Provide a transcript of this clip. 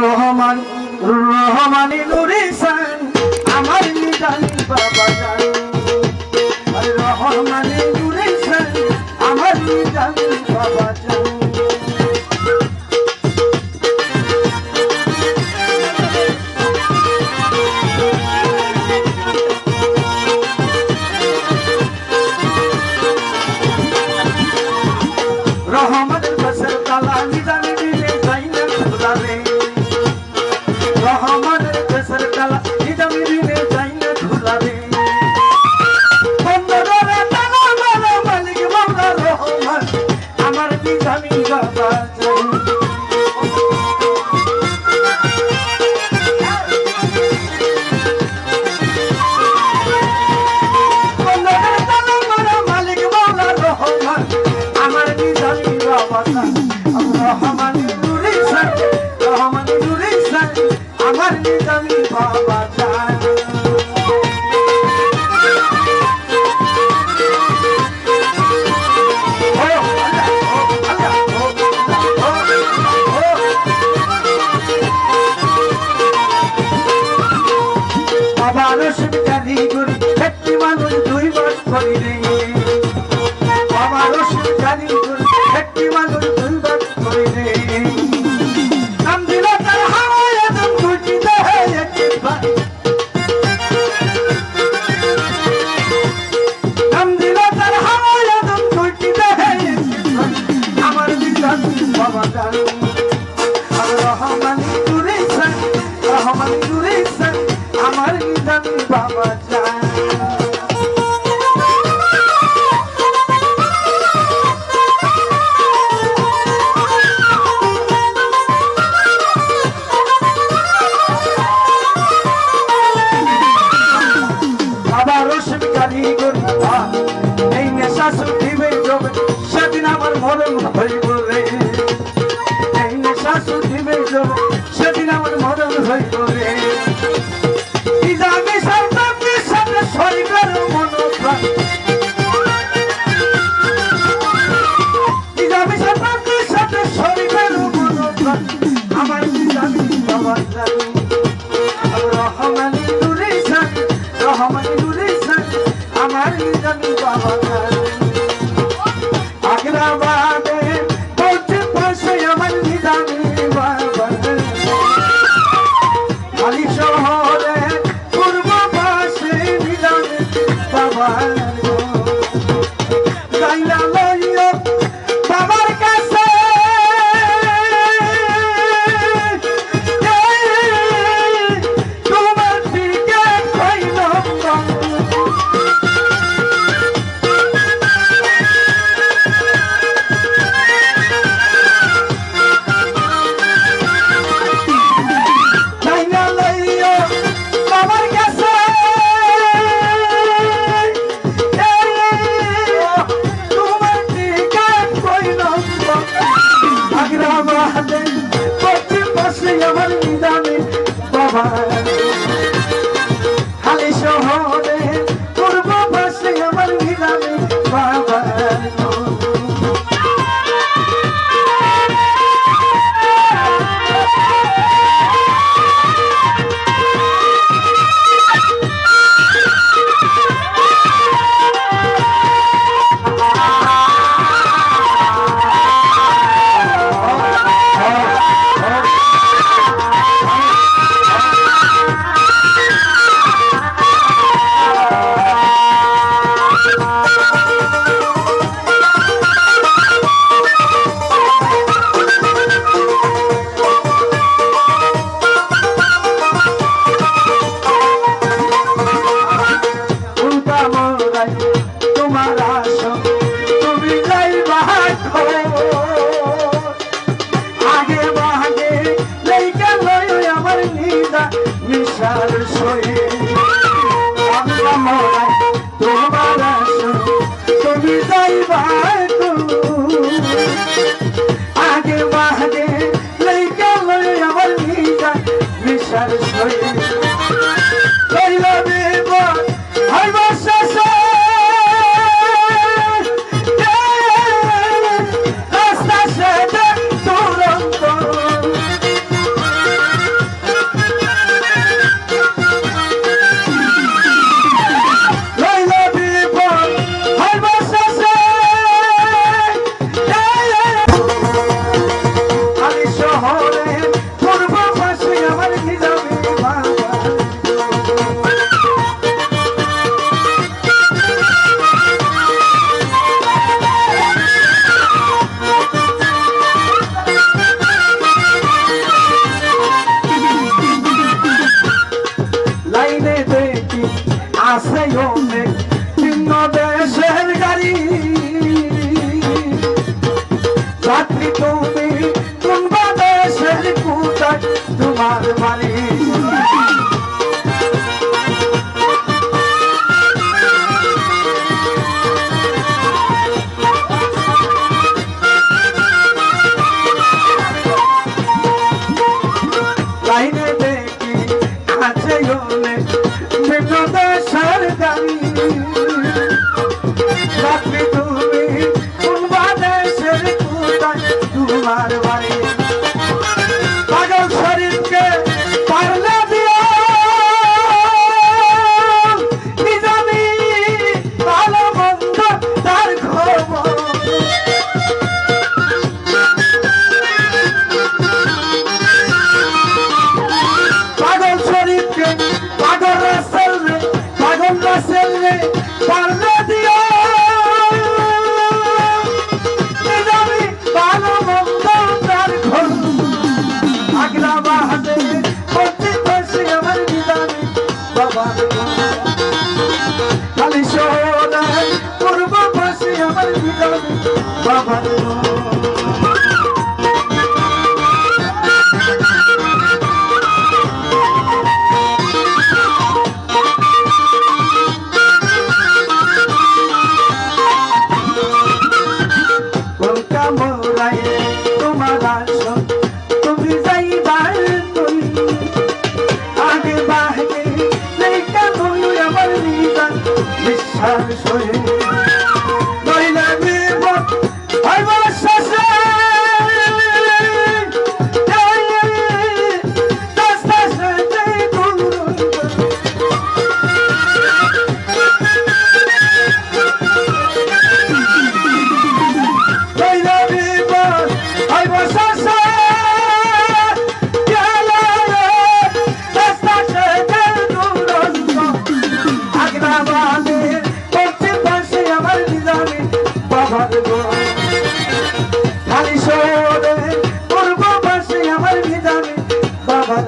রহমান রহমানি নুরিসান আমার নিজানি বাবা জান রহমানি নুরিসান আমার নিজানি বাবা জান রহমানের বসের তালা নিজানি দিলে যাই না খুদারে রহমানের দেশের তালা নিজামি দিলে যাই না খুলারে বন্দরে তালা মারা মালিক মাওলা রহমান আমার নিজামি বাবা যাই বন্দরে তালা মারা মালিক মাওলা রহমান আমার নিজামি বাবা যাই রহমান নুরিসান রহমান নুরিসান আমার নিজামি বাবা জান বাবা রসুন জানি করি একটি মানুষ দুই মাস করি রে বাবা রসুন জানি করি একটি মানুষ দুই মাস করি রে নাম দিল তার হাওয়ায় একদম খুঁজি দেহে একটি ভাই নাম দিল তার হাওয়ায় একদম খুঁজি দেহে একটি ভাই আমার নিজামি বাবা জান রহমানি নুরিসান রহমানি নুরিসান আমার নিজামি বাবা জান বাবা রসুন কারিগর এই নেশা সুধিবে যোগ সেদিন আমার মরণ হইব রে এই নেশা সুধিবে যোগ সেদিন আমার মরণ হইব রে নিজামি সরকারের সাথে সরকার মনোপ্রাণ নিজামি সরকারের সাথে সরকার মনোপ্রাণ আমার নিজামি বাবা জান রহমানি নুরিসান রহমানি নুরিসান আমার নিজামি বাবা জান আগ্রাবাদে বলছে পাশে আমার নিজামি বাবা খালি শহরে পূর্ব পাশে নিজামি বাবা যাইলা লইয়া বাবার কাছে তোমার দিকে কইল যাইলা লইয়া বাবার কাছে তোমার দিকে কইল আগ্রাবাদে পশ্চিম পাশে আমার নিজামি বাবা খালি শহরে পূর্ব পাশে আমার নিজামি বাবা তোমার আসো তুমি যাইবা আগে বাগে লেখা লই আমার নিদা মিশার সয়ে তোমার আসো তুমি যাইবা আগে বাগে লেখা লই আমার নিদা মিশার সয়ে কইলা দেব হইবা শেষে রাত্রি তুমি কোন বাদেশের কোথায় তোমার বাড়ি লাইনে দেখি আছে ওলে বিভিন্ন দেশের গাড়ি রাত্রি তুমি কোন বাদেশের কোথায় তোমার বাড়ি পাগল শরীরকে পারলে দিও নিজামি ভালো মন্দ তার খবর পাগল শরীরকে পাগল রাসেল রে পারলে দিও নিজামি ভালো মন্দ তার খবর আগলা বাহাদে করতে পারছি আমার নিজামি বাবার খালি শোনে পূর্ব পাশে আমার নিজামি বাবার কোনটা মোরাই তোমার আসন তুমি যাইবার তুই আগে বাহে লেখা তুই আমার নিজান বিশ্বাস হয়ে নইলে বিপদ হইব শেষে খালি শোনে পূর্ব পাশে আমার নিজামি বাবার